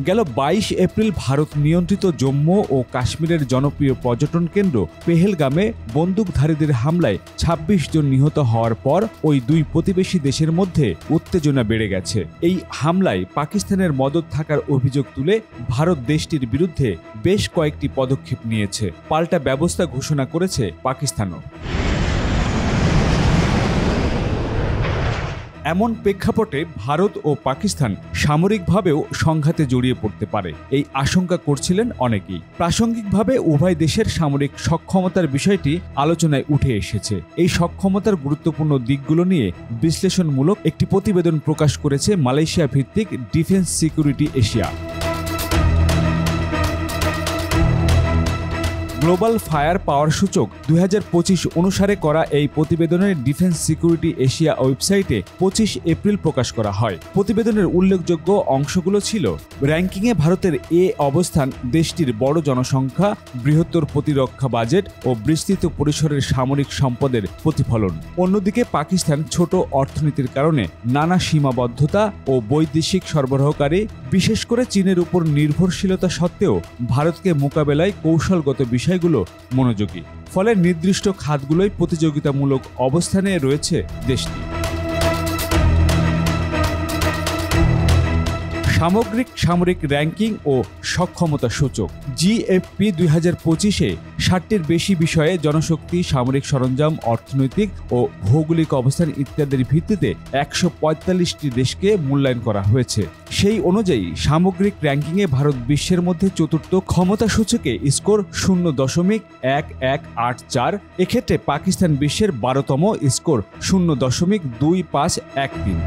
গেল ২২ এপ্রিল ভারত নিয়ন্ত্রিত জম্মু ও কাশ্মীরের জনপ্রিয় পর্যটন কেন্দ্র পেহেলগামে বন্দুকধারীদের হামলায় ২৬ জন নিহত হওয়ার পর ওই দুই প্রতিবেশী দেশের মধ্যে উত্তেজনা বেড়ে গেছে। এই হামলায় পাকিস্তানের মদদ থাকার অভিযোগ তুলে ভারত দেশটির বিরুদ্ধে বেশ কয়েকটি পদক্ষেপ নিয়েছে। পাল্টা ব্যবস্থা ঘোষণা করেছে পাকিস্তানও। এমন প্রেক্ষাপটে ভারত ও পাকিস্তান সামরিকভাবেও সংঘাতে জড়িয়ে পড়তে পারে, এই আশঙ্কা করছিলেন অনেকেই। প্রাসঙ্গিকভাবে উভয় দেশের সামরিক সক্ষমতার বিষয়টি আলোচনায় উঠে এসেছে। এই সক্ষমতার গুরুত্বপূর্ণ দিকগুলো নিয়ে বিশ্লেষণমূলক একটি প্রতিবেদন প্রকাশ করেছে মালয়েশিয়া ভিত্তিক defence security Asia. Global fire পাওয়ার সূচক ২০২৫ অনুসারে করা এই প্রতিবেদনের ডিফেন্স সিকিউরিটি এশিয়া ওয়েবসাইটে ২৫ এপ্রিল প্রকাশ করা হয়। প্রতিবেদনের উল্লেখযোগ্য অংশগুলো ছিল: র্যাঙ্কিংয়ে ভারতের অবস্থান, দেশটির বড় জনসংখ্যা, বৃহত্তর প্রতিরক্ষা বাজেট ও বিস্তৃত পরিসরের সামরিক সম্পদের প্রতিফলন। অন্যদিকে পাকিস্তান ছোট অর্থনীতির কারণে নানা সীমাবদ্ধতা ও বৈদেশিক সরবরাহকারী, বিশেষ করে চীনের উপর নির্ভরশীলতা সত্ত্বেও ভারতকে মোকাবেলায় কৌশলগত বিষয়গুলো মনোযোগী। ফলে নির্দিষ্ট খাতগুলোই প্রতিযোগিতামূলক অবস্থানে রয়েছে দেশটি। সামগ্রিক সামরিক র্যাঙ্কিং ও সক্ষমতা সূচক জিএফপি ২০২৫-এ ৬০টির বেশি বিষয়ে জনশক্তি, সামরিক সরঞ্জাম, অর্থনৈতিক ও ভৌগোলিক অবস্থান ইত্যাদির ভিত্তিতে ১৪৫টি দেশকে মূল্যায়ন করা হয়েছে। সেই অনুযায়ী সামগ্রিক র্যাঙ্কিংয়ে ভারত বিশ্বের মধ্যে চতুর্থ, ক্ষমতা সূচকে স্কোর ০.১১৮৪। এক্ষেত্রে পাকিস্তান বিশ্বের ১২তম, স্কোর ০.২৫১৩।